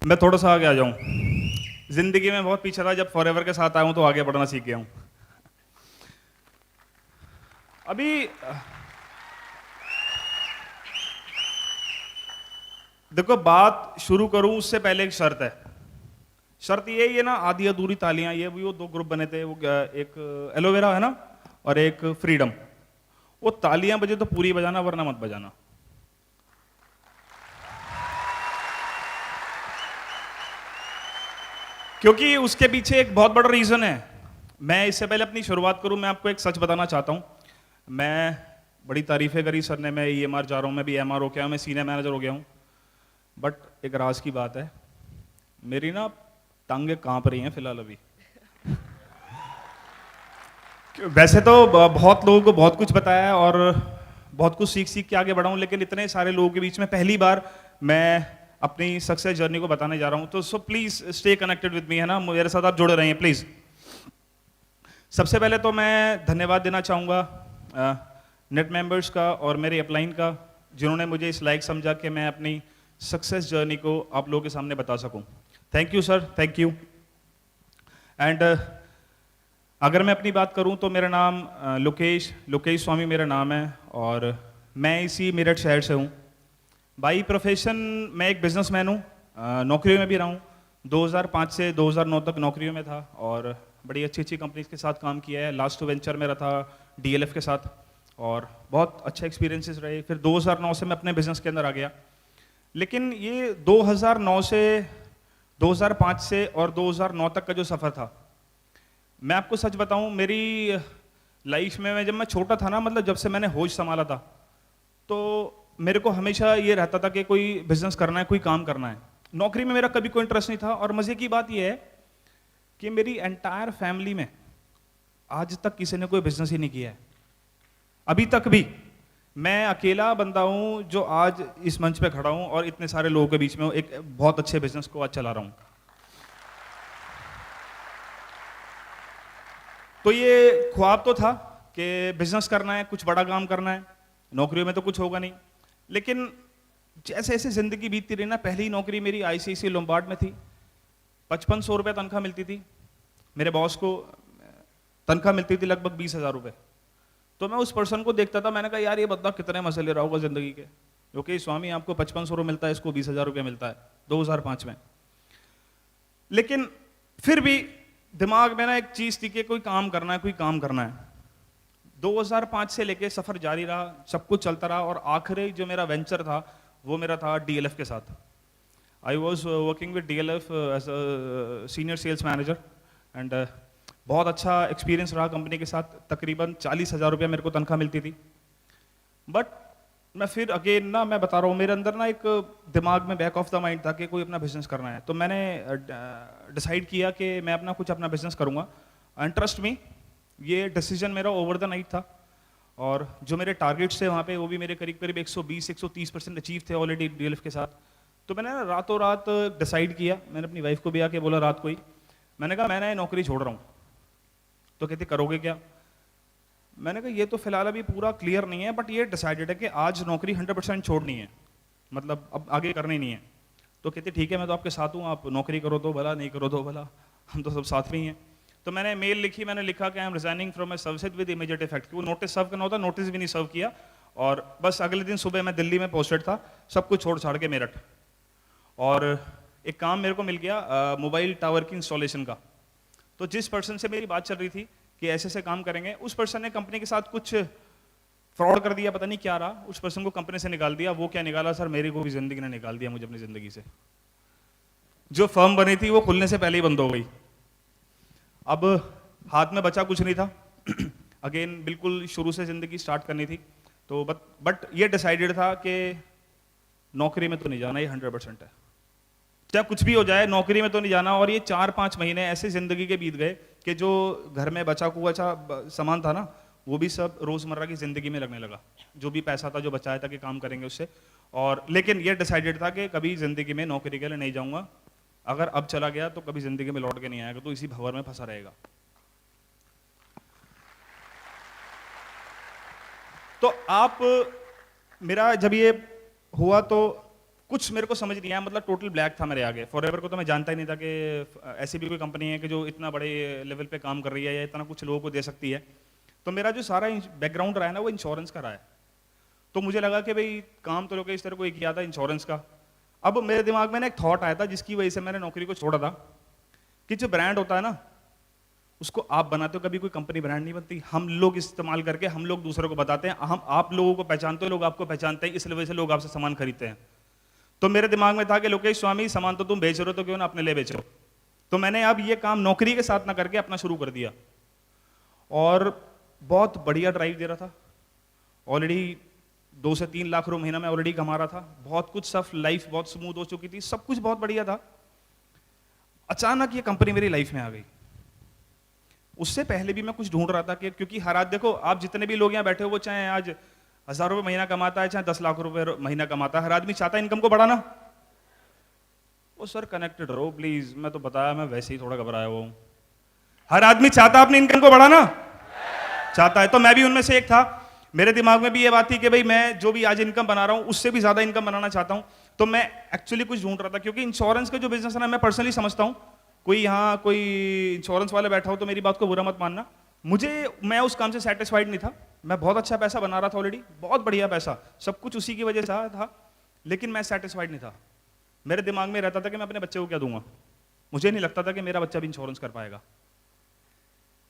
मैं थोड़ा सा आगे आ जाऊं। जिंदगी में बहुत पीछे था, जब फॉरएवर के साथ आया हूं तो आगे बढ़ना सीख गया हूं। अभी देखो, बात शुरू करूं उससे पहले एक शर्त है। शर्त ये ना, आधी अधूरी तालियां, ये वो दो ग्रुप बने थे, वो एक एलोवेरा है ना, और एक फ्रीडम। वो तालियां बजे तो पूरी बजाना, वरना मत बजाना। क्योंकि उसके पीछे एक बहुत बड़ा रीजन है। मैं इससे पहले अपनी शुरुआत करूं, मैं आपको एक सच बताना चाहता हूं। मैं बड़ी तारीफें करी सर ने, मैं ईएमआर जा रहा हूं, मैं भी एमआर हो गया हूं, मैं सीनियर मैनेजर हो गया हूं। बट एक राज की बात है, मेरी ना टांगे कांप रही हैं फिलहाल अभी। वैसे तो बहुत लोगों को बहुत कुछ बताया है और बहुत कुछ सीख सीख के आगे बढ़ा हूं, लेकिन इतने सारे लोगों के बीच में पहली बार मैं अपनी सक्सेस जर्नी को बताने जा रहा हूं। तो so please stay connected with me, है ना, मेरे साथ आप जुड़े रहिए प्लीज। सबसे पहले तो मैं धन्यवाद देना चाहूंगा नेट मेंबर्स का और मेरे अपलाइन का, जिन्होंने मुझे इस लायक समझा कि मैं अपनी सक्सेस जर्नी को आप लोगों के सामने बता सकूं। Thank you sir, thank you. And अगर मैं अपनी बात करूं तो मेरा नाम लोकेश स्वामी मेरा नाम है, और मैं इसी मेरठ शहर से हूं। बाई प्रोफेशन मैं एक बिजनेसमैन हूं, नौकरियों में भी रहा हूं। 2005 से 2009 तक नौकरियों में था और बड़ी अच्छी अच्छी कंपनीज के साथ काम किया है। लास्ट वेंचर मेरा था डीएलएफ के साथ, और बहुत अच्छे एक्सपीरियंसेस रहे। फिर 2009 से मैं अपने बिजनेस के अंदर आ गया। लेकिन ये 2009 से 2005 से और 2009 तक का जो सफ़र था, मैं आपको सच बताऊं, मेरी लाइफ में जब मैं छोटा था ना, मतलब जब से मैंने होश संभाला था, तो मेरे को हमेशा ये रहता था कि कोई बिजनेस करना है, कोई काम करना है। नौकरी में मेरा कभी कोई इंटरेस्ट नहीं था। और मजे की बात यह है कि मेरी एंटायर फैमिली में आज तक किसी ने कोई बिजनेस ही नहीं किया है। अभी तक भी मैं अकेला बंदा हूं जो आज इस मंच पे खड़ा हूं और इतने सारे लोगों के बीच में एक बहुत अच्छे बिजनेस को आज चला रहा हूं। तो ये ख्वाब तो था कि बिजनेस करना है, कुछ बड़ा काम करना है, नौकरियों में तो कुछ होगा नहीं। लेकिन जैसे जैसे जिंदगी बीतती रही ना, पहली नौकरी मेरी आईसीआईसीआई लोम्बार्ड में थी। 5500 रुपये तनख्वाह मिलती थी। मेरे बॉस को तनख्वाह मिलती थी लगभग 20,000 रुपये। तो मैं उस पर्सन को देखता था, मैंने कहा यार ये बंदा कितने मजे ले रहा होगा जिंदगी के, क्योंकि स्वामी आपको 5500 रुपये मिलता है, इसको 20,000 रुपये मिलता है 2005 में। लेकिन फिर भी दिमाग में ना एक चीज थी कि कोई काम करना है, कोई काम करना है। 2005 से लेके सफर जारी रहा, सब कुछ चलता रहा, और आखिरी जो मेरा वेंचर था वो मेरा था डीएलएफ के साथ। I was working with DLF as a senior sales manager, and बहुत अच्छा एक्सपीरियंस रहा कंपनी के साथ। तकरीबन 40,000 रुपया मेरे को तनख्वाह मिलती थी। बट मैं फिर अगेन ना, मैं बता रहा हूँ, मेरे अंदर ना एक दिमाग में बैक ऑफ द माइंड था कि कोई अपना बिजनेस करना है। तो मैंने डिसाइड किया कि मैं अपना कुछ अपना बिजनेस करूँगा। एंड ट्रस्ट मी, ये डिसीजन मेरा ओवर द नाइट था, और जो मेरे टारगेट्स थे वहाँ पे, वो भी मेरे करीब करीब 120-130% अचीव थे ऑलरेडी डीएलएफ के साथ। तो मैंने ना रातों रात डिसाइड किया, मैंने अपनी वाइफ को भी आके बोला रात को ही, मैंने कहा मैंने नौकरी छोड़ रहा हूँ। तो कहती करोगे क्या? मैंने कहा ये तो फिलहाल अभी पूरा क्लियर नहीं है, बट ये डिसाइडेड है कि आज नौकरी 100% छोड़नी है, मतलब अब आगे करनी नहीं है। तो कहती ठीक है, मैं तो आपके साथ हूँ, आप नौकरी करो तो भला, नहीं करो तो भला, हम तो सब साथ में ही हैं। तो मैंने मेल लिखी, मैंने लिखा कि I am resigning from my service with immediate effect. वो नोटिस सर्व करना होता, नोटिस भी नहीं सर्व किया, और बस अगले दिन सुबह मैं दिल्ली में पोस्टेड था, सब कुछ छोड़ छाड़ के मेरठ। और एक काम मेरे को मिल गया मोबाइल टावर की इंस्टॉलेशन का। तो जिस पर्सन से मेरी बात चल रही थी कि ऐसे ऐसे काम करेंगे, उस पर्सन ने कंपनी के साथ कुछ फ्रॉड कर दिया, पता नहीं क्या रहा, उस पर्सन को कंपनी से निकाल दिया। वो क्या निकाला सर, मेरी को भी जिंदगी ने निकाल दिया मुझे अपनी जिंदगी से। जो फर्म बनी थी वो खुलने से पहले ही बंद हो गई। अब हाथ में बचा कुछ नहीं था। अगेन बिल्कुल शुरू से जिंदगी स्टार्ट करनी थी। तो बट ये डिसाइडेड था कि नौकरी में तो नहीं जाना, ये 100% है, चाहे कुछ भी हो जाए, नौकरी में तो नहीं जाना। और ये 4-5 महीने ऐसे जिंदगी के बीत गए कि जो घर में बचा कुआ सामान था ना, वो भी सब रोजमर्रा की जिंदगी में लगने लगा। जो भी पैसा था जो बचाया था कि काम करेंगे उससे। और लेकिन ये डिसाइडेड था कि कभी जिंदगी में नौकरी के लिए नहीं जाऊंगा। अगर अब चला गया तो कभी जिंदगी में लौट के नहीं आएगा, तो इसी भंवर में फंसा रहेगा। तो आप, मेरा जब ये हुआ तो कुछ मेरे को समझ नहीं आया, मतलब टोटल ब्लैक था मेरे आगे। फॉरएवर को तो मैं जानता ही नहीं था कि ऐसी भी कोई कंपनी है कि जो इतना बड़े लेवल पे काम कर रही है या इतना कुछ लोगों को दे सकती है। तो मेरा जो सारा बैकग्राउंड रहा है ना वो इंश्योरेंस का रहा है। तो मुझे लगा कि भाई काम तो लोग इस तरह को किया था इंश्योरेंस का। अब मेरे दिमाग में ना एक थॉट आया था जिसकी वजह से मैंने नौकरी को छोड़ा था, कि जो ब्रांड होता है ना उसको आप बनाते हो, कभी कोई कंपनी ब्रांड नहीं बनती। हम लोग इस्तेमाल करके हम लोग दूसरों को बताते हैं, हम आप लोगों को पहचानते हो, लोग आपको पहचानते हैं, इस वजह से लोग आपसे सामान खरीदते हैं। तो मेरे दिमाग में था कि लोकेश स्वामी सामान तो तुम बेच रहे हो तो क्यों ना अपने लिए बेचो। तो मैंने अब ये काम नौकरी के साथ ना करके अपना शुरू कर दिया, और बहुत बढ़िया ड्राइव दे रहा था। ऑलरेडी 2 से 3 लाख रुपए महीना में ऑलरेडी कमा रहा था, बहुत कुछ सब, लाइफ बहुत स्मूथ हो चुकी थी, सब कुछ बहुत बढ़िया था। अचानक ये कंपनी मेरी लाइफ में आ गई। उससे पहले भी मैं कुछ ढूंढ रहा था कि, क्योंकि हर आज देखो आप जितने भी लोग यहाँ बैठे हो, वो चाहे आज 1000 रुपए महीना कमाता है, चाहे 10 लाख रुपए महीना कमाता है, हर आदमी चाहता है इनकम को बढ़ाना। ओ सर कनेक्टेड रहो प्लीज, मैं तो बताया मैं वैसे ही थोड़ा घबराया हुआ हूं। हर आदमी चाहता है अपनी इनकम को बढ़ाना, चाहता है। तो मैं भी उनमें से एक था। मेरे दिमाग में भी ये बात थी कि भाई मैं जो भी आज इनकम बना रहा हूं उससे भी ज्यादा इनकम बनाना चाहता हूं। तो मैं एक्चुअली कुछ ढूंढ रहा था, क्योंकि इंश्योरेंस का जो बिजनेस है ना, मैं पर्सनली समझता हूं, कोई यहाँ कोई इंश्योरेंस वाला बैठा हो तो मेरी बात को बुरा मत मानना, मैं उस काम से सेटिस्फाइड नहीं था। मैं बहुत अच्छा पैसा बना रहा था ऑलरेडी, बहुत बढ़िया पैसा, सब कुछ उसी की वजह से था, लेकिन मैं सेटिस्फाइड नहीं था। मेरे दिमाग में रहता था कि मैं अपने बच्चे को क्या दूंगा। मुझे नहीं लगता था कि मेरा बच्चा भी इंश्योरेंस कर पाएगा,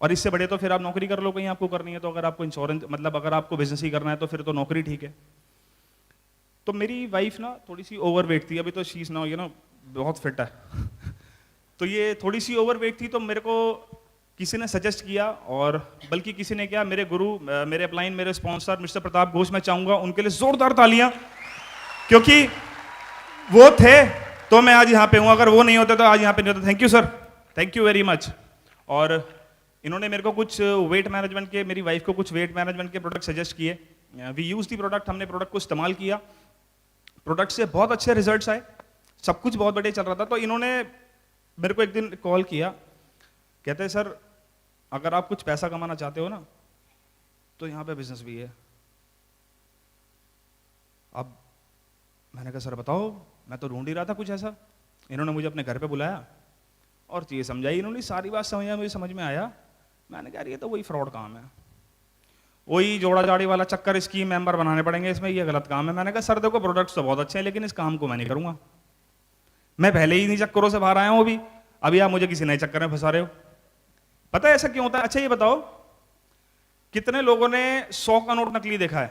और इससे बड़े तो फिर आप नौकरी कर लो कहीं आपको करनी है। तो अगर आपको इंश्योरेंस, मतलब अगर आपको बिजनेस ही करना है तो फिर तो नौकरी ठीक है। तो मेरी वाइफ ना थोड़ी सी ओवरवेट थी, अभी तो she is now you know बहुत फिट है तो ये थोड़ी सी ओवरवेट थी, तो मेरे को किसी ने सजेस्ट किया, और बल्कि किसी ने क्या, मेरे गुरु, मेरे अपलाइन, मेरे स्पॉन्सर मिस्टर प्रताप घोष, मैं चाहूंगा उनके लिए जोरदार तालियां, क्योंकि वो थे तो मैं आज यहाँ पे हूँ, अगर वो नहीं होते तो आज यहाँ पे नहीं होता। Thank you sir, thank you very much. और इन्होंने मेरे को कुछ वेट मैनेजमेंट के, मेरी वाइफ को कुछ वेट मैनेजमेंट के प्रोडक्ट सजेस्ट किए। वी यूज दी प्रोडक्ट, हमने प्रोडक्ट को इस्तेमाल किया, प्रोडक्ट से बहुत अच्छे रिजल्ट्स आए, सब कुछ बहुत बढ़िया चल रहा था। तो इन्होंने मेरे को एक दिन कॉल किया, कहते हैं सर अगर आप कुछ पैसा कमाना चाहते हो ना तो यहाँ पे बिजनेस भी है। अब मैंने कहा सर बताओ, मैं तो ढूंढ ही रहा था कुछ ऐसा। इन्होंने मुझे अपने घर पे बुलाया और चीज़ समझाई, इन्होंने सारी बात समझाई, मुझे समझ में आया। मैंने कहा ये तो वही फ्रॉड काम है, वही जोड़ा जाड़ी वाला चक्कर, स्कीम मेंबर बनाने पड़ेंगे इसमें, ये गलत काम है। मैंने कहा सर देखो प्रोडक्ट्स तो बहुत अच्छे हैं, लेकिन इस काम को मैं नहीं करूंगा, मैं पहले ही इन्हीं चक्करों से बाहर आया हूं, अभी आप मुझे किसी नए चक्कर में फंसा रहे हो। पता है ऐसा क्यों होता है? अच्छा ये बताओ कितने लोगों ने 100 का नोट नकली देखा है?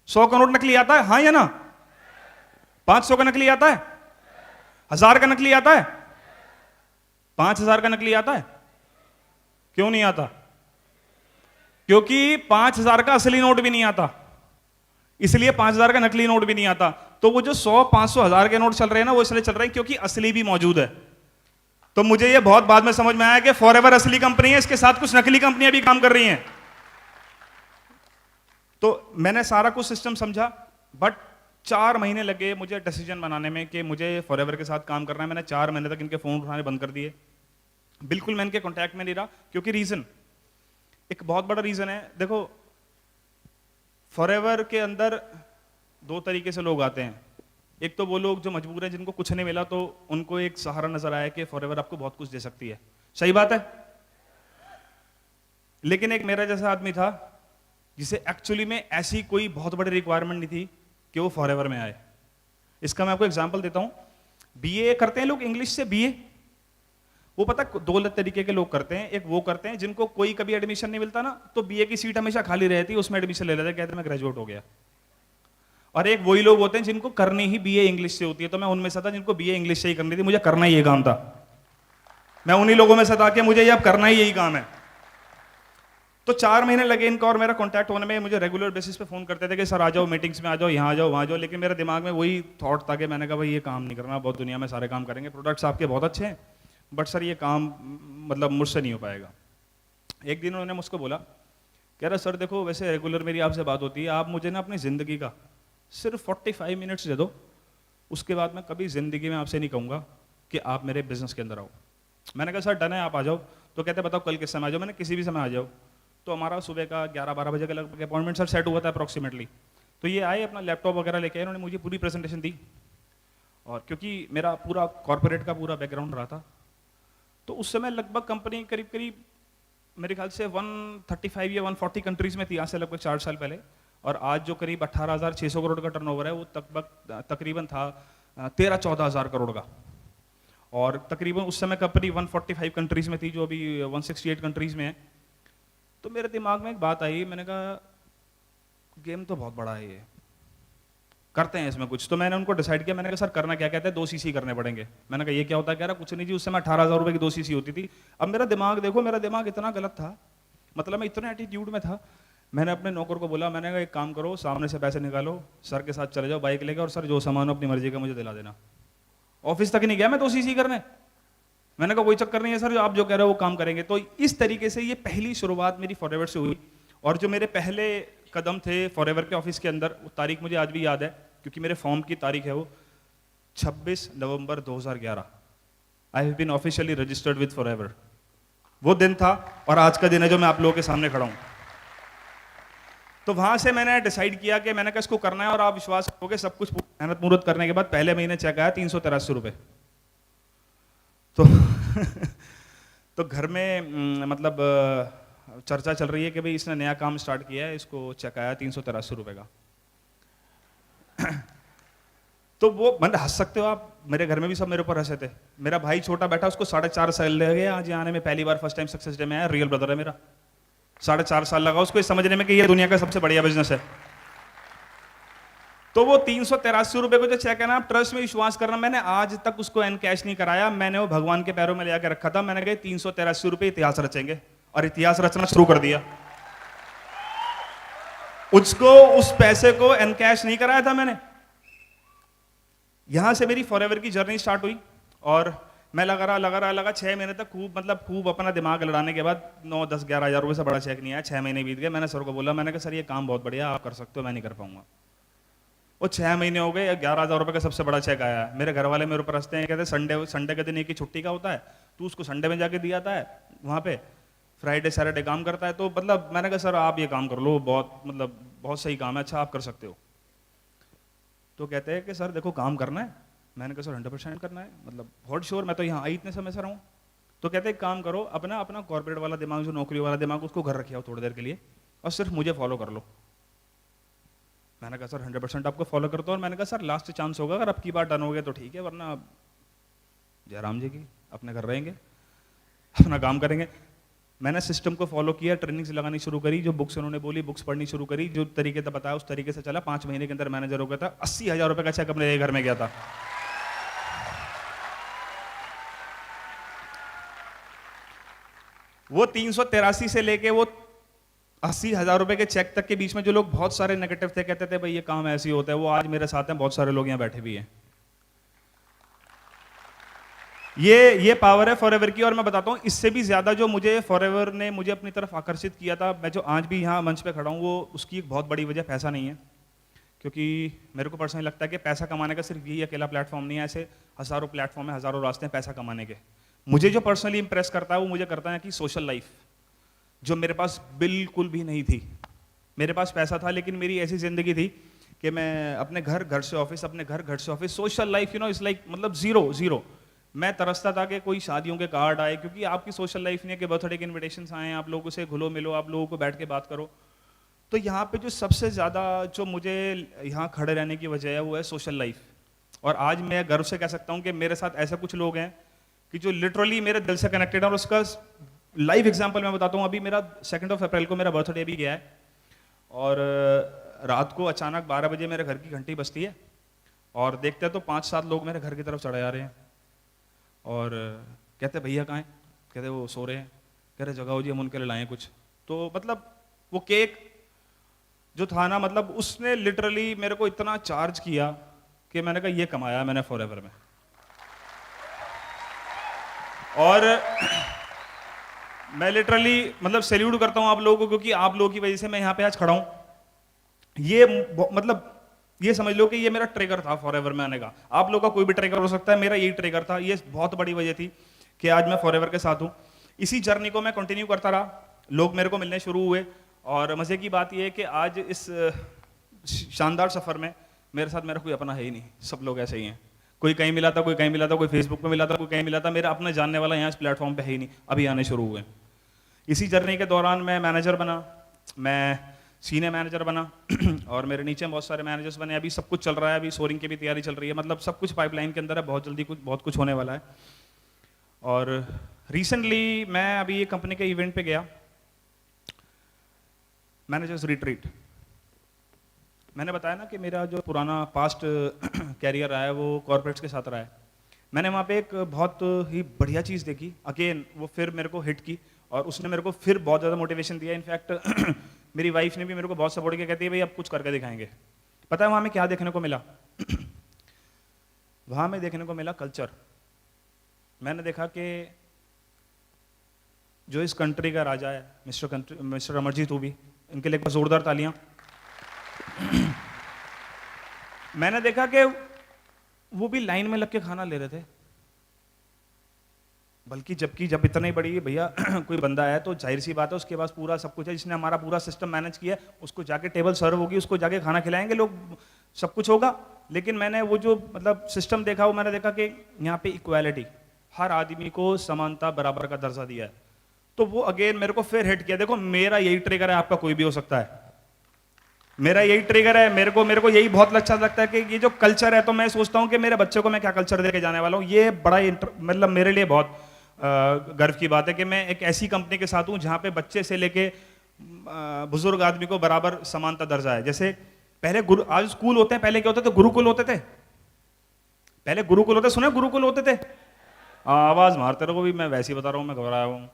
100 का नोट नकली आता है, हाँ या ना? 500 का नकली आता है? 1000 का नकली आता है? 5000 का नकली आता है? क्यों नहीं आता? क्योंकि 5000 का असली नोट भी नहीं आता, इसलिए 5000 का नकली नोट भी नहीं आता। तो वो जो 100, 500, 1000 के नोट चल रहे हैं ना, वो इसलिए चल रहे हैं क्योंकि असली भी मौजूद है। तो मुझे ये बहुत बाद में समझ में आया कि फॉरएवर असली कंपनी है, इसके साथ कुछ नकली कंपनियां भी काम कर रही हैं। तो मैंने सारा कुछ सिस्टम समझा, बट 4 महीने लगे मुझे डिसीजन बनाने में कि मुझे फॉरएवर के साथ काम करना है। मैंने 4 महीने तक इनके फोन उठाने बंद कर दिए, बिल्कुल मैं इनके कॉन्टैक्ट में नहीं रहा, क्योंकि रीजन, एक बहुत बड़ा रीजन है। देखो फॉरएवर के अंदर 2 तरीके से लोग आते हैं। एक तो वो लोग जो मजबूर हैं, जिनको कुछ नहीं मिला, तो उनको एक सहारा नजर आया कि फॉरएवर आपको बहुत कुछ दे सकती है, सही बात है। लेकिन एक मेरा जैसा आदमी था जिसे एक्चुअली में ऐसी कोई बहुत बड़ी रिक्वायरमेंट नहीं थी कि वो फॉरएवर में आए। इसका मैं आपको एग्जांपल देता हूं। बीए करते हैं लोग, इंग्लिश से बीए, वो पता 2 तरीके के लोग करते हैं। एक वो करते हैं जिनको कोई कभी एडमिशन नहीं मिलता ना, तो बीए की सीट हमेशा खाली रहती है, उसमें एडमिशन ले लेते हैं, कहते हैं मैं ग्रेजुएट हो गया। और एक वही लोग होते हैं जिनको करनी ही बीए इंग्लिश से होती है। तो मैं उनमें से था जिनको बीए इंग्लिश से ही करनी थी, मुझे करना ही ये काम था। मैं उन्हीं लोगों में से था कि मुझे ये अब करना ही यही काम है। तो 4 महीने लगे इनका और मेरा कांटेक्ट होने में। मुझे रेगुलर बेसिस पे फोन करते थे कि सर आ जाओ, मीटिंग्स में आ जाओ, यहाँ आ जाओ, वहाँ जाओ। लेकिन मेरे दिमाग में वही थॉट था कि मैंने कहा भाई ये काम नहीं करना, बहुत दुनिया में सारे काम करेंगे, प्रोडक्ट्स आपके बहुत अच्छे हैं, बट सर ये काम मतलब मुझसे नहीं हो पाएगा। एक दिन उन्होंने मुझको बोला, कह रहा सर देखो वैसे रेगुलर मेरी आपसे बात होती है, आप मुझे ना अपनी ज़िंदगी का सिर्फ 45 मिनट्स दे दो, उसके बाद मैं कभी ज़िंदगी में आपसे नहीं कहूँगा कि आप मेरे बिजनेस के अंदर आओ। मैंने कहा सर डन है, आप आ जाओ। तो कहते बताओ कल किस समय आ जाओ? मैंने किसी भी समय आ जाओ। तो हमारा सुबह का 11-12 बजे के लगभग अपॉइंटमेंट सर सेट हुआ था अप्रॉक्सीमेटली। तो ये आए, अपना लैपटॉप वगैरह लेके आए, उन्होंने मुझे पूरी प्रेजेंटेशन दी और क्योंकि मेरा पूरा कॉरपोरेट का पूरा बैकग्राउंड रहा था, तो उस समय लगभग कंपनी करीब करीब मेरे ख्याल से 135 या 140 कंट्रीज में थी, आज से लगभग 4 साल पहले। और आज जो करीब 18,600 करोड़ का टर्नओवर है, वो तकरीबन था 13-14 हज़ार करोड़ का। और तकरीबन उस समय कंपनी 145 कंट्रीज में थी, जो अभी 168 कंट्रीज में है। तो मेरे दिमाग में एक बात आई, मैंने कहा गेम तो बहुत बड़ा है, ये करते हैं इसमें कुछ। तो मैंने उनको डिसाइड किया, मैंने कहा सर करना क्या कहते हैं, 2 सीसी करने पड़ेंगे। मैंने कहा ये क्या होता है, कह रहा कुछ नहीं जी, उस समय 18,000 रुपए की 2 सीसी होती थी। अब मेरा दिमाग देखो, मेरा दिमाग इतना गलत था, मतलब मैं इतने एटीट्यूड में था। मैंने अपने नौकर को बोला, मैंने कहा एक काम करो, सामने से पैसे निकालो, सर के साथ चले जाओ बाइक लेके, और सर जो सामान हो अपनी मर्जी का मुझे दिला देना। ऑफिस तक नहीं गया मैं 2 सीसी करने। मैंने कहा कोई चक्कर नहीं है सर, आप जो कह रहे हो वो काम करेंगे। तो इस तरीके से ये पहली शुरुआत मेरी फॉरएवर से हुई। और जो मेरे पहले कदम थे फॉरएवर के ऑफिस के अंदर, वो तारीख मुझे आज भी याद है, क्योंकि मेरे फॉर्म की तारीख है वो 26 नवंबर 2011। I have been officially registered with forever. वो दिन था और आज का दिन है जो मैं आप लोगों के सामने खड़ा हूं। तो वहां से मैंने डिसाइड किया कि मैंने कहा इसको करना है, और आप विश्वास करोगे सब कुछ मेहनत मुहूर्त करने के बाद पहले महीने चेक आया 383 रुपए। तो तो घर में मतलब चर्चा चल रही है कि भाई इसने नया काम स्टार्ट किया है, इसको चेक आया 383 रुपए का। तो वो मतलब हंस सकते हो आप, मेरे घर में भी सब मेरे ऊपर हंसे थे। मेरा भाई छोटा बैठा, उसको 4.5 साल लगे आज यहाँ आने में, पहली बार फर्स्ट टाइम सक्सेस डे में आया, रियल ब्रदर है मेरा। 4.5 साल लगा उसको ये समझने में कि ये दुनिया का सबसे बढ़िया बिजनेस है। तो वो 383 रुपए को जो चेक है ना, आप ट्रस्ट में विश्वास करना, मैंने आज तक उसको एन कैश नहीं कराया, मैंने वो भगवान के पैरों में ले आकर रखा था। मैंने कहा 383 रुपए इतिहास रचेंगे, और इतिहास रचना शुरू कर दिया। उसको उस पैसे को एन कैश नहीं कराया था मैंने। यहां से मेरी फॉरएवर की जर्नी स्टार्ट हुई, और मैं लगा 6 महीने तक खूब अपना दिमाग लड़ाने के बाद 9-10-11 हज़ार रुपए से बड़ा चेक नहीं आया। 6 महीने बीत गए, मैंने सर को बोला, मैंने कहा सर ये काम बहुत बढ़िया, आप कर सकते हो, मैं नहीं कर पाऊंगा। वो 6 महीने हो गए, 11,000 रुपए का सबसे बड़ा चेक आया। मेरे घर वाले मेरे ऊपर हंसते हैं, कहते संडे के दिन एक ही छुट्टी का होता है, तू उसको संडे में जाके दिया था वहां पे, फ्राइडे सैटरडे काम करता है। तो मतलब मैंने कहा सर आप ये काम कर लो, बहुत सही काम है, अच्छा आप कर सकते हो। तो कहते हैं कि सर देखो काम करना है। मैंने कहा सर 100% करना है, मतलब बहुत श्योर, मैं तो यहाँ आई इतने समय से रहा हूँ। तो कहते हैं काम करो, अपना कॉर्पोरेट वाला दिमाग, जो नौकरी वाला दिमाग, उसको घर रखे हो थोड़ी देर के लिए, और सिर्फ मुझे फॉलो कर लो। मैंने कहा सर 100% आपको फॉलो करता हूँ। और मैंने कहा सर लास्ट चांस होगा, अगर आपकी बात डन हो गया तो ठीक है, वरना जयराम जी की अपने घर रहेंगे, अपना काम करेंगे। मैंने सिस्टम को फॉलो किया, ट्रेनिंग्स लगानी शुरू करी, जो बुक्स उन्होंने बोली बुक्स पढ़नी शुरू करी, जो तरीके से बताया उस तरीके से चला। 5 महीने के अंदर मैनेजर हो गया था। 80,000 रुपए का चेक अपने घर में गया था। वो 383 से लेके वो 80,000 रुपए के चेक तक के बीच में जो लोग बहुत सारे नेगेटिव थे, कहते थे भाई ये काम ऐसे ही होता है, वो आज मेरे साथ हैं, बहुत सारे लोग यहाँ बैठे भी हैं। ये पावर है फॉरएवर की। और मैं बताता हूँ इससे भी ज्यादा जो मुझे फॉरएवर ने मुझे अपनी तरफ आकर्षित किया था, मैं जो आज भी यहाँ मंच पे खड़ा हूँ, वो उसकी एक बहुत बड़ी वजह पैसा नहीं है। क्योंकि मेरे को पर्सनली लगता है कि पैसा कमाने का सिर्फ यही अकेला प्लेटफॉर्म नहीं है, ऐसे हजारों प्लेटफॉर्म है, हजारों रास्ते हैं पैसा कमाने के। मुझे जो पर्सनली इंप्रेस करता है वो मुझे करता है कि सोशल लाइफ, जो मेरे पास बिल्कुल भी नहीं थी। मेरे पास पैसा था लेकिन मेरी ऐसी जिंदगी थी कि मैं अपने घर से ऑफिस, अपने घर से office, social life is like मतलब जीरो। मैं तरसता था कि कोई शादियों के कार्ड आए, क्योंकि आपकी सोशल लाइफ नहीं है कि बर्थडे के इन्विटेशंस आए, आप लोगों से घुलो मिलो, आप लोगों को बैठ के बात करो। तो यहाँ पे जो सबसे ज़्यादा जो मुझे यहाँ खड़े रहने की वजह है वो है सोशल लाइफ। और आज मैं गर्व से कह सकता हूँ कि मेरे साथ ऐसे कुछ लोग हैं कि जो लिटरली मेरे दिल से कनेक्टेड है। और उसका लाइव एग्जाम्पल मैं बताता हूँ। अभी मेरा 2 अप्रैल को मेरा बर्थडे भी गया है, और रात को अचानक 12 बजे मेरे घर की घंटी बजती है, और देखते हैं तो 5-7 लोग मेरे घर की तरफ चढ़े आ रहे हैं, और कहते भैया कहाँ हैं? कहते वो सो रहे हैं। कह रहे जगाओ जी, हम उनके लिए लाए कुछ। तो मतलब वो केक जो था ना, मतलब उसने लिटरली मेरे को इतना चार्ज किया कि मैंने कहा ये कमाया मैंने फॉरएवर में। और मैं लिटरली मतलब सैल्यूट करता हूं आप लोगों को, क्योंकि आप लोगों की वजह से मैं यहां पे आज खड़ा हूं। ये मतलब ये समझ लो कि ये मेरा ट्रिगर था फॉरएवर में आने का। आप लोगों का कोई भी ट्रिगर हो सकता है, मेरा यही ट्रिगर था। ये बहुत बड़ी वजह थी कि आज मैं फॉरएवर के साथ हूं। इसी जर्नी को मैं कंटिन्यू करता रहा, लोग मेरे को मिलने शुरू हुए, और मजे की बात यह है कि आज इस शानदार सफर में मेरे साथ मेरा कोई अपना है ही नहीं, सब लोग ऐसे ही हैं। कोई कहीं मिला था, कोई कहीं मिला था, कोई फेसबुक पे मिला था, कोई कहीं मिला था, मेरा अपना जानने वाला यहाँ इस प्लेटफॉर्म पे है ही नहीं, अभी आने शुरू हुए। इसी जर्नी के दौरान मैं मैनेजर बना, मैं सीनियर मैनेजर बना और मेरे नीचे बहुत सारे मैनेजर्स बने। अभी सब कुछ चल रहा है, अभी सोरिंग की भी तैयारी चल रही है, मतलब सब कुछ पाइपलाइन के अंदर है, बहुत जल्दी बहुत कुछ होने वाला है। और रिसेंटली मैं अभी एक कंपनी के इवेंट पे गया, मैनेजर्स रिट्रीट। मैंने बताया ना कि मेरा जो पुराना पास्ट कैरियर रहा है वो कॉर्पोरेट्स के साथ रहा है। मैंने वहाँ पे एक बहुत ही बढ़िया चीज़ देखी, अगेन वो फिर मेरे को हिट की और उसने मेरे को फिर बहुत ज़्यादा मोटिवेशन दिया। इनफैक्ट मेरी वाइफ ने भी मेरे को बहुत सपोर्ट किया, कहती है भाई अब कुछ करके दिखाएंगे। पता है वहाँ में क्या देखने को मिला? वहाँ में देखने को मिला कल्चर। मैंने देखा कि जो इस कंट्री का राजा है मिस्टर अमरजीत भी, इनके लिए एक बार जोरदार तालियां। मैंने देखा कि वो भी लाइन में लग के खाना ले रहे थे, बल्कि जबकि जब इतना ही बड़ी भैया कोई बंदा है तो जाहिर सी बात है उसके पास पूरा सब कुछ है, जिसने हमारा पूरा सिस्टम मैनेज किया, उसको जाके टेबल सर्व होगी, उसको जाके खाना खिलाएंगे लोग, सब कुछ होगा। लेकिन मैंने वो जो मतलब सिस्टम देखा, वो मैंने देखा कि यहाँ पे इक्वालिटी, हर आदमी को समानता बराबर का दर्जा दिया है। तो वो अगेन मेरे को फिर हिट किया। देखो मेरा यही ट्रिगर है, आपका कोई भी हो सकता है, मेरा यही ट्रिगर है। मेरे को यही बहुत अच्छा लगता है कि ये जो कल्चर है, तो मैं सोचता हूँ कि मेरे बच्चे को मैं क्या कल्चर देके जाने वाला हूँ। ये बड़ा मतलब मेरे लिए बहुत गर्व की बात है कि मैं एक ऐसी कंपनी के साथ हूँ जहाँ पे बच्चे से लेके बुजुर्ग आदमी को बराबर समानता दर्जा है। जैसे पहले आज स्कूल होते हैं, पहले क्या होते थे? गुरुकुल होते थे। पहले गुरुकुल होते, सुने गुरुकुल होते थे? आवाज मारते रहो, भी मैं वैसे ही बता रहा हूँ, मैं घबराया हूँ।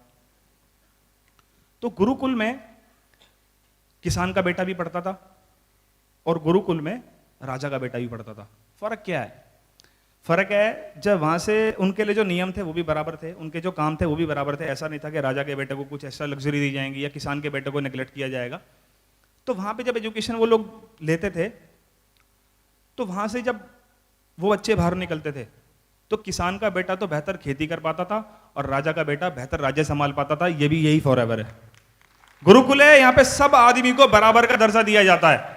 तो गुरुकुल में किसान का बेटा भी पढ़ता था और गुरुकुल में राजा का बेटा भी पढ़ता था। फर्क क्या है? फर्क है जब वहां से उनके लिए जो नियम थे वो भी बराबर थे, उनके जो काम थे वो भी बराबर थे। ऐसा नहीं था कि राजा के बेटे को कुछ ऐसा लग्जरी दी जाएंगी या किसान के बेटे को नेग्लेक्ट किया जाएगा। तो वहां पे जब एजुकेशन वो लोग लेते थे, तो वहां से जब वो बच्चे बाहर निकलते थे, तो किसान का बेटा तो बेहतर खेती कर पाता था और राजा का बेटा बेहतर राज्य संभाल पाता था। ये भी यही फॉरएवर है। गुरुकुल है, यहां पे सब आदमी को बराबर का दर्जा दिया जाता है।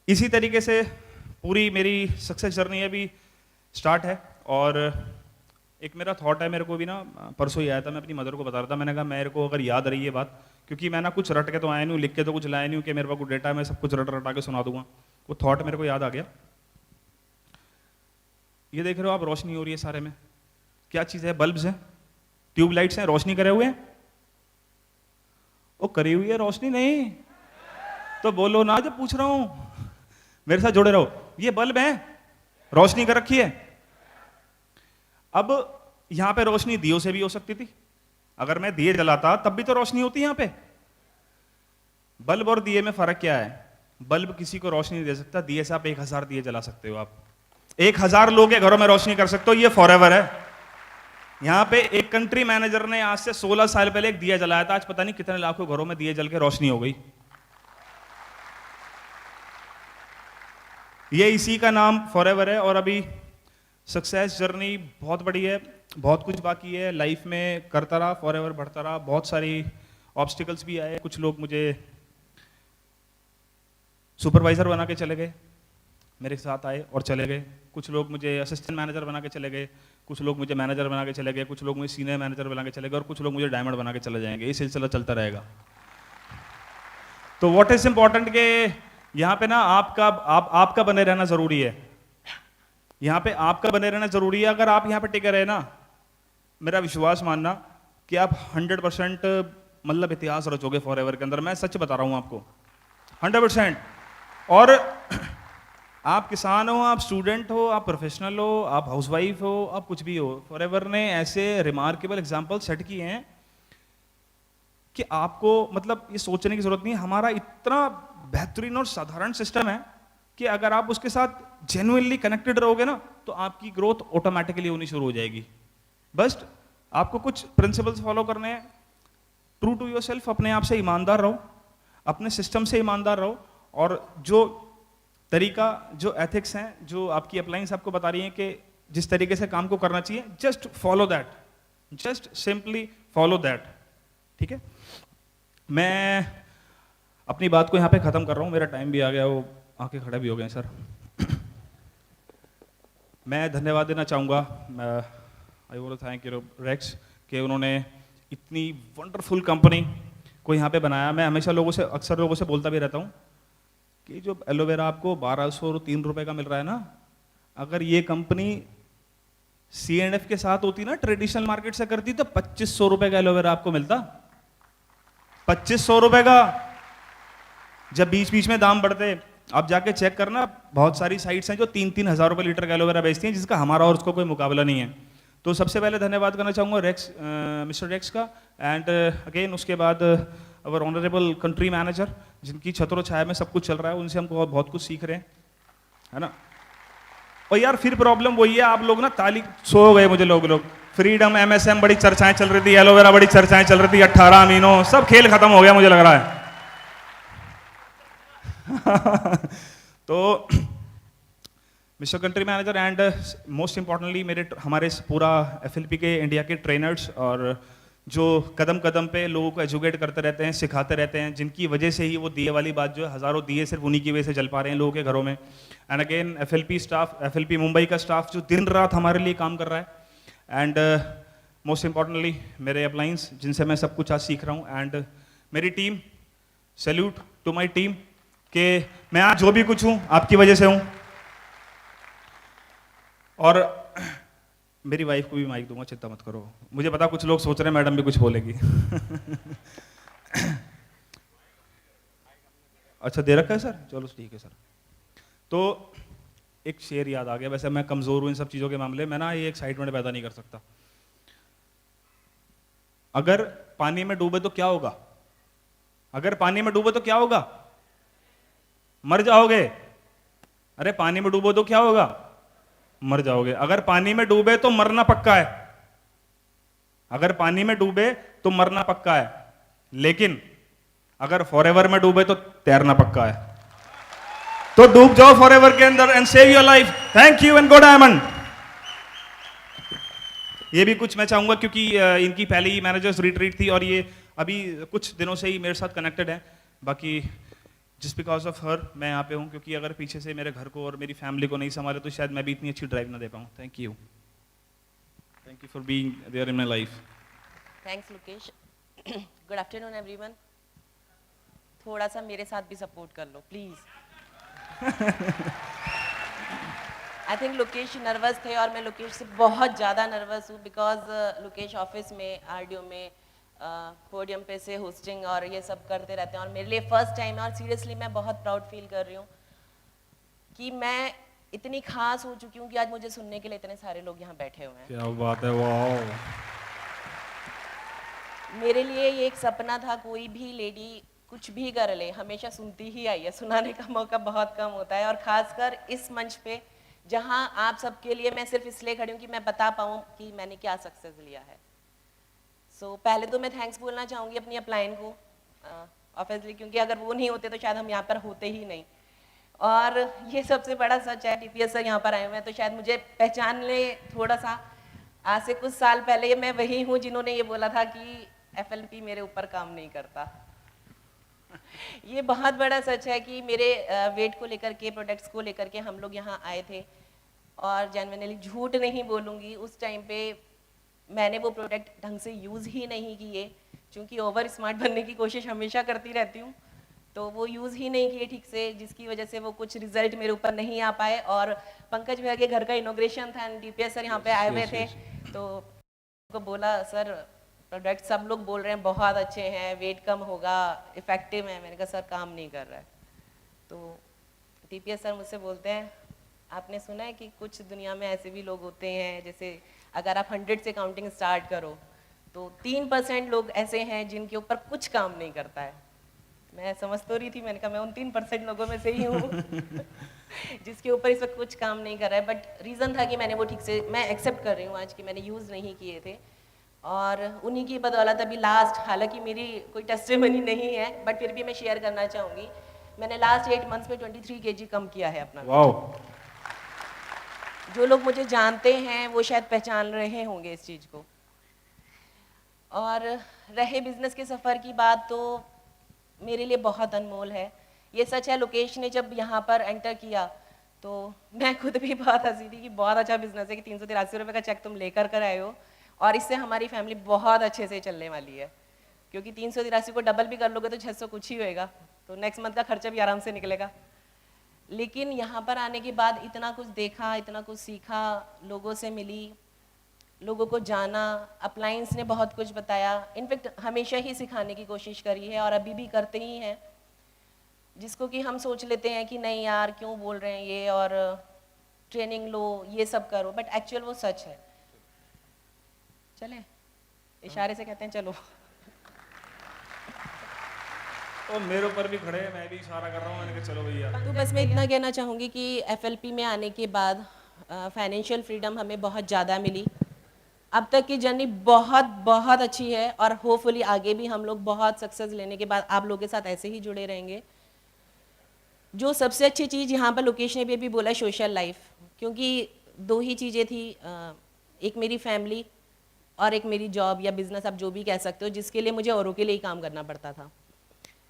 इसी तरीके से पूरी मेरी सक्सेस जर्नी अभी स्टार्ट है। और एक मेरा थॉट है, मेरे को भी ना परसों ही आया था, मैं अपनी मदर को बता रहा था। मैंने कहा मेरे को अगर याद रही है बात, क्योंकि मैं ना कुछ रट के तो आया नहीं हूँ, लिख के तो कुछ लाया नहीं हूँ कि मेरे पास कुछ डेटा है मैं सब कुछ रट रटा के सुना दूंगा। वो थॉट मेरे को याद आ गया। ये देख रहे हो आप, रोशनी हो रही है सारे में, क्या चीज़ है? बल्ब्स हैं, ट्यूबलाइट्स हैं, रोशनी करे हुए हैं। वो करी हुई है रोशनी नहीं तो बोलो ना, जब पूछ रहा हूं मेरे साथ जुड़े रहो। ये बल्ब है, रोशनी कर रखी है। अब यहां पे रोशनी दियो से भी हो सकती थी, अगर मैं दिए जलाता तब भी तो रोशनी होती है यहां पे। बल्ब और दिए में फर्क क्या है? बल्ब किसी को रोशनी नहीं दे सकता, दिए से आप 1000 दिए जला सकते हो। आप 1000 लोगों के घरों में रोशनी कर सकते हो, ये फॉरएवर है। यहां पे एक कंट्री मैनेजर ने आज से 16 साल पहले एक दिया जलाया था, आज पता नहीं कितने लाखों घरों में दिए जल के रोशनी हो गई। ये इसी का नाम फॉरएवर है। और अभी सक्सेस जर्नी बहुत बड़ी है, बहुत कुछ बाकी है लाइफ में, करता रहा, फॉरएवर बढ़ता रहा। बहुत सारी ऑब्स्टिकल्स भी आए, कुछ लोग मुझे सुपरवाइजर बना के चले गए, मेरे साथ आए और चले गए। कुछ लोग मुझे असिस्टेंट मैनेजर बना के चले गए, कुछ लोग मुझे मैनेजर बना के चले गए, कुछ लोग मुझे सीनियर मैनेजर बना के चले गए और कुछ लोग मुझे डायमंड बना के चले जाएंगे। ये सिलसिला चलता रहेगा। तो व्हाट इज इंपॉर्टेंट कि यहां पे ना आपका बने रहना जरूरी है। यहां पे आपका बने रहना जरूरी है। अगर आप यहां पे टिके रहे ना, मेरा विश्वास मानना कि आप 100% मतलब इतिहास रचोगे फॉरएवर के अंदर। मैं सच बता रहा हूं आपको, 100%। और आप किसान हो, आप स्टूडेंट हो, आप प्रोफेशनल हो, आप हाउसवाइफ हो, आप कुछ भी हो, फॉरएवर ने ऐसे रिमार्केबल एग्जांपल सेट किए हैं कि आपको मतलब ये सोचने की जरूरत नहीं है। हमारा इतना बेहतरीन और साधारण सिस्टम है कि अगर आप उसके साथ जेन्युइनली कनेक्टेड रहोगे ना, तो आपकी ग्रोथ ऑटोमेटिकली होनी शुरू हो जाएगी। बस आपको कुछ प्रिंसिपल्स फॉलो करने हैं। ट्रू टू योरसेल्फ, अपने आप से ईमानदार रहो, अपने सिस्टम से ईमानदार रहो, और जो तरीका, जो एथिक्स हैं, जो आपकी अप्लायंस आपको बता रही हैं कि जिस तरीके से काम को करना चाहिए, just follow that, just simply follow that. ठीक है, मैं अपनी बात को यहाँ पे खत्म कर रहा हूँ, मेरा टाइम भी आ गया, वो आके खड़े भी हो गए सर। मैं धन्यवाद देना चाहूँगा, I want to thank you Rex कि उन्होंने इतनी वंडरफुल कंपनी को यहाँ पे बनाया। मैं हमेशा अक्सर लोगों से बोलता भी रहता हूँ कि जो एलोवेरा आपको 1203 रुपये का मिल रहा है ना, अगर ये कंपनी C&F के साथ होती ना, ट्रेडिशनल मार्केट से करती, तो 2500 रुपये का एलोवेरा आपको मिलता। 2500 रुपये का। जब बीच बीच में दाम बढ़ते, आप जाके चेक करना, बहुत सारी साइट्स हैं जो 3-3 हज़ार रुपये लीटर का एलोवेरा बेचती हैं, जिसका हमारा और उसको कोई मुकाबला नहीं है। तो सबसे पहले धन्यवाद करना चाहूँगा रेक्स, मिस्टर रेक्स का, एंड अगेन उसके बाद अवर ऑनरेबल कंट्री मैनेजर, जिनकी छत्रों छाया में सब कुछ चल रहा है, उनसे हम बहुत कुछ सीख रहे हैं, है ना। और यार फिर प्रॉब्लम वही है, आप लोग ना ताली सो गए मुझे लोग फ्रीडम, MSM बड़ी चर्चाएं चल रही थी, एलोवेरा बड़ी चर्चाएं चल रही थी, 18 अमीनो, सब खेल खत्म हो गया मुझे लग रहा है। तो mister country manager and most importantly हमारे पूरा FLP के इंडिया के ट्रेनर्स, और जो कदम कदम पे लोगों को एजुकेट करते रहते हैं, सिखाते रहते हैं, जिनकी वजह से ही वो दिए वाली बात जो है, हज़ारों दिए सिर्फ उन्हीं की वजह से जल पा रहे हैं लोगों के घरों में। And again FLP staff, FLP Mumbai का स्टाफ जो दिन रात हमारे लिए काम कर रहा है, एंड मोस्ट इंपॉर्टेंटली मेरे अपलाइंस, जिनसे मैं सब कुछ आज सीख रहा हूँ, एंड मेरी team, salute to my team, कि मैं आज जो भी कुछ हूँ आपकी वजह से हूँ। और मेरी वाइफ को भी माइक दूंगा, चिंता मत करो, मुझे पता कुछ लोग सोच रहे हैं मैडम भी कुछ बोलेगी। अच्छा दे रखा है सर, चलो ठीक है सर। तो एक शेर याद आ गया, वैसे मैं कमजोर हूं इन सब चीजों के मामले में ना, ये एक्साइटमेंट पैदा नहीं कर सकता। अगर पानी में डूबे तो क्या होगा? अगर पानी में डूबे तो क्या होगा? मर जाओगे। अरे पानी में डूबो तो क्या होगा? मर जाओगे। अगर पानी में डूबे तो मरना पक्का है, अगर पानी में डूबे तो मरना पक्का है, लेकिन अगर फॉरएवर में डूबे तो तैरना पक्का है। तो डूब जाओ फॉरएवर के अंदर and save your life. Thank you and go diamond. ये भी कुछ मैं चाहूंगा, क्योंकि इनकी पहली मैनेजर्स रिट्रीट थी और ये अभी कुछ दिनों से ही मेरे साथ कनेक्टेड है। बाकी जस्ट बिकॉज ऑफ हर मैं यहाँ पे हूँ, क्योंकि अगर पीछे से मेरे घर को और मेरी फैमिली को नहीं संभाले तो शायद मैं भी इतनी अच्छी ड्राइव ना दे पाऊँ। Thank you for being there in my life. Thanks Lokesh. Good afternoon everyone. थोड़ा सा मेरे साथ भी सपोर्ट कर लो please. I think Lokesh nervous थे और मैं लोकेश से बहुत ज़्यादा नर्वस हूँ, बिकॉज लोकेश ऑफिस में RDO में पोडियम पे से होस्टिंग और ये सब करते रहते हैं, और मेरे लिए फर्स्ट टाइम है, और सीरियसली मैं बहुत प्राउड फील कर रही हूँ कि मैं इतनी खास हो चुकी हूँ कि आज मुझे सुनने के लिए इतने सारे लोग यहाँ बैठे हुए हैं। क्या बात है, वाह। मेरे लिए ये एक सपना था, कोई भी लेडी कुछ भी कर ले, हमेशा सुनती ही आई है, सुनाने का मौका बहुत कम होता है, और खासकर इस मंच पे जहाँ आप सबके लिए मैं सिर्फ इसलिए खड़ी हूँ कि मैं बता पाऊँ कि मैंने क्या सक्सेस लिया है। पहले तो मैं थैंक्स बोलना चाहूँगी अपनी अपलाइन को, ऑब्वियसली, क्योंकि अगर वो नहीं होते तो शायद हम यहाँ पर होते ही नहीं। और ये सबसे बड़ा सच है, TPS सर यहाँ पर आए हुए हैं तो शायद मुझे पहचान ले थोड़ा सा। आज से कुछ साल पहले मैं वही हूँ जिन्होंने ये बोला था कि FLP मेरे ऊपर काम नहीं करता। ये बहुत बड़ा सच है कि मेरे वेट को लेकर के, प्रोडक्ट्स को लेकर के हम लोग यहाँ आए थे, और जेन्युइनली झूठ नहीं बोलूँगी, उस टाइम पे मैंने वो प्रोडक्ट ढंग से यूज़ ही नहीं किए, क्योंकि ओवर स्मार्ट बनने की कोशिश हमेशा करती रहती हूँ, तो वो यूज़ ही नहीं किए ठीक से, जिसकी वजह से वो कुछ रिजल्ट मेरे ऊपर नहीं आ पाए। और पंकज भैया के घर का इनॉग्रेशन था, DPS सर यहाँ पे आए हुए थे, तो उनको बोला सर प्रोडक्ट सब लोग बोल रहे हैं बहुत अच्छे हैं, वेट कम होगा, इफेक्टिव है। मैंने कहा सर काम नहीं कर रहा है। तो TPS सर मुझसे बोलते हैं आपने सुना है कि कुछ दुनिया में ऐसे भी लोग होते हैं, जैसे अगर आप 100 से काउंटिंग स्टार्ट करो तो 3% लोग ऐसे हैं जिनके ऊपर कुछ काम नहीं करता है। मैं समझ तो रही थी, मैंने कहा मैं उन 3% लोगों में से ही हूँ जिसके ऊपर इस वक्त कुछ काम नहीं कर रहा है। बट रीज़न था कि मैंने वो ठीक से, मैं एक्सेप्ट कर रही हूँ आज कि मैंने यूज़ नहीं किए थे, और उन्हीं की बदौलत अभी लास्ट, हालांकि मेरी कोई टेस्टिमनी नहीं है बट फिर भी मैं शेयर करना चाहूँगी, मैंने लास्ट 8 मंथ्स में 23 kg कम किया है अपना। वाह। जो लोग मुझे जानते हैं वो शायद पहचान रहे होंगे इस चीज़ को। और रहे बिजनेस के सफ़र की बात, तो मेरे लिए बहुत अनमोल है। ये सच है, लोकेश ने जब यहाँ पर एंटर किया तो मैं खुद भी बहुत हंसी थी कि बहुत अच्छा बिजनेस है कि 383 रुपये का चेक तुम लेकर कर आए हो और इससे हमारी फैमिली बहुत अच्छे से चलने वाली है, क्योंकि 383 को डबल भी कर लोगे तो 600 कुछ ही होएगा, तो नेक्स्ट मंथ का खर्चा भी आराम से निकलेगा। लेकिन यहाँ पर आने के बाद इतना कुछ देखा, इतना कुछ सीखा, लोगों से मिली, लोगों को जाना, अपलायंस ने बहुत कुछ बताया, इनफैक्ट हमेशा ही सिखाने की कोशिश करी है और अभी भी करते ही हैं, जिसको कि हम सोच लेते हैं कि नहीं यार क्यों बोल रहे हैं ये और ट्रेनिंग लो, ये सब करो, बट एक्चुअल वो सच है। चले इशारे से कहते हैं चलो। तो मेरे ऊपर भी खड़े हैं, मैं भी इशारा कर रहा हूँ, मैंने कहा चलो भैया। तो बस मैं इतना कहना चाहूँगी कि FLP में आने के बाद फाइनेंशियल फ्रीडम हमें बहुत ज़्यादा मिली। अब तक की जर्नी बहुत बहुत अच्छी है और होपफुली आगे भी हम लोग बहुत सक्सेस लेने के बाद आप लोगों के साथ ऐसे ही जुड़े रहेंगे। जो सबसे अच्छी चीज़ यहाँ पर लोकेश ने भी बोला, सोशल लाइफ, क्योंकि दो ही चीज़ें थी, एक मेरी फैमिली और एक मेरी जॉब या बिजनेस, आप जो भी कह सकते हो, जिसके लिए मुझे औरों के लिए ही काम करना पड़ता था।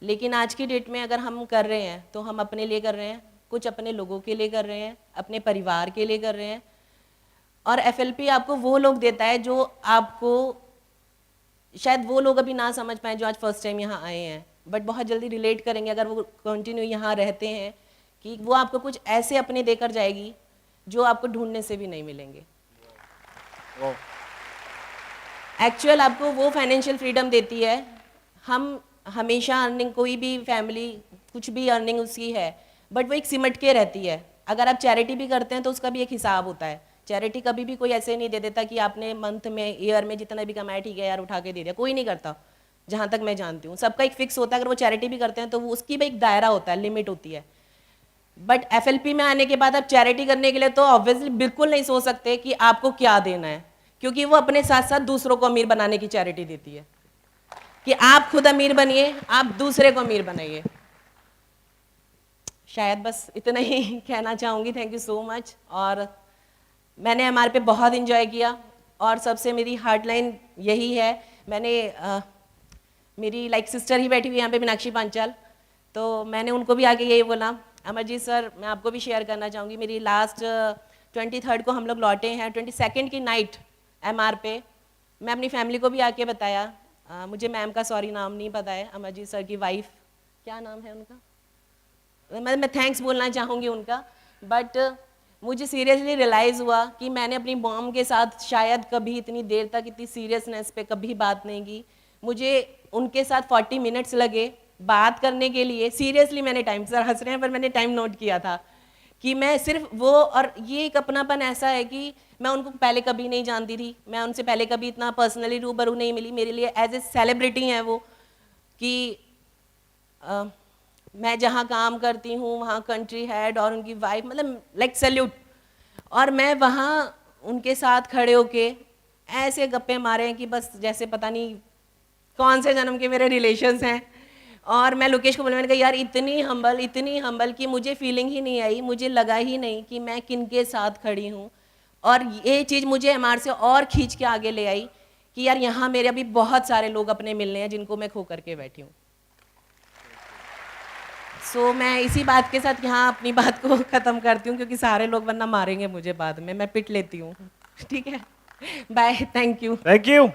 लेकिन आज की डेट में अगर हम कर रहे हैं तो हम अपने लिए कर रहे हैं, कुछ अपने लोगों के लिए कर रहे हैं, अपने परिवार के लिए कर रहे हैं। और FLP आपको वो लोग देता है जो आपको शायद वो लोग अभी ना समझ पाए जो आज फर्स्ट टाइम यहाँ आए हैं, बट बहुत जल्दी रिलेट करेंगे अगर वो कंटिन्यू यहाँ रहते हैं, कि वो आपको कुछ ऐसे अपने देकर जाएगी जो आपको ढूंढने से भी नहीं मिलेंगे। एक्चुअल आपको वो फाइनेंशियल फ्रीडम देती है। हम हमेशा अर्निंग, कोई भी फैमिली कुछ भी अर्निंग उसकी है, बट वो एक सिमट के रहती है। अगर आप चैरिटी भी करते हैं तो उसका भी एक हिसाब होता है। चैरिटी कभी भी कोई ऐसे नहीं दे देता कि आपने मंथ में, ईयर में जितना भी कमाया ठीक है यार उठा के दे दिया, कोई नहीं करता जहाँ तक मैं जानती हूँ। सबका एक फिक्स होता है, अगर वो चैरिटी भी करते हैं तो वो उसकी भी एक दायरा होता है, लिमिट होती है। बट FLP में आने के बाद आप चैरिटी करने के लिए तो ऑब्वियसली बिल्कुल नहीं सोच सकते कि आपको क्या देना है, क्योंकि वो अपने साथ साथ दूसरों को अमीर बनाने की चैरिटी देती है कि आप खुद अमीर बनिए, आप दूसरे को अमीर बनाइए। शायद बस इतना ही कहना चाहूँगी। Thank you so much. और मैंने MR पे बहुत इन्जॉय किया और सबसे मेरी हार्डलाइन यही है, मैंने मेरी लाइक सिस्टर ही बैठी हुई यहाँ पे, मीनाक्षी पांचाल, तो मैंने उनको भी आके यही बोला, अमरजीत सर मैं आपको भी शेयर करना चाहूँगी, मेरी लास्ट 23rd को हम लोग लौटे हैं, 22nd की नाइट MR पे मैं अपनी फैमिली को भी आके बताया, मुझे मैम का सॉरी नाम नहीं पता है, अमरजीत सर की वाइफ, क्या नाम है उनका, मैं थैंक्स बोलना चाहूँगी उनका, बट मुझे सीरियसली रियलाइज़ हुआ कि मैंने अपनी मॉम के साथ शायद कभी इतनी देर तक इतनी सीरियसनेस पे कभी बात नहीं की। मुझे उनके साथ 40 मिनट्स लगे बात करने के लिए। सीरियसली मैंने टाइम, सर हंस रहे हैं पर मैंने टाइम नोट किया था कि मैं सिर्फ वो, और ये एक अपनापन ऐसा है कि मैं उनको पहले कभी नहीं जानती थी, मैं उनसे पहले कभी इतना पर्सनली रूबरू नहीं मिली, मेरे लिए एज ए सेलिब्रिटी हैं वो, कि मैं जहाँ काम करती हूँ वहाँ कंट्री हेड और उनकी वाइफ, मतलब लाइक सैल्यूट। और मैं वहाँ उनके साथ खड़े होके ऐसे गप्पे मारे हैं कि बस जैसे पता नहीं कौन से जन्म के मेरे रिलेशंस हैं। और मैं लोकेश को बोला, मैंने कहा यार इतनी हम्बल कि मुझे फीलिंग ही नहीं आई, मुझे लगा ही नहीं कि मैं किन के साथ खड़ी हूँ। और ये चीज़ मुझे MR से और खींच के आगे ले आई कि यार यहाँ मेरे अभी बहुत सारे लोग अपने मिलने हैं जिनको मैं खो करके बैठी हूँ। सो मैं इसी बात के साथ यहाँ अपनी बात को ख़त्म करती हूँ, क्योंकि सारे लोग वरना मारेंगे मुझे बाद में, मैं पिट लेती हूँ। ठीक है, bye, thank you. Thank you.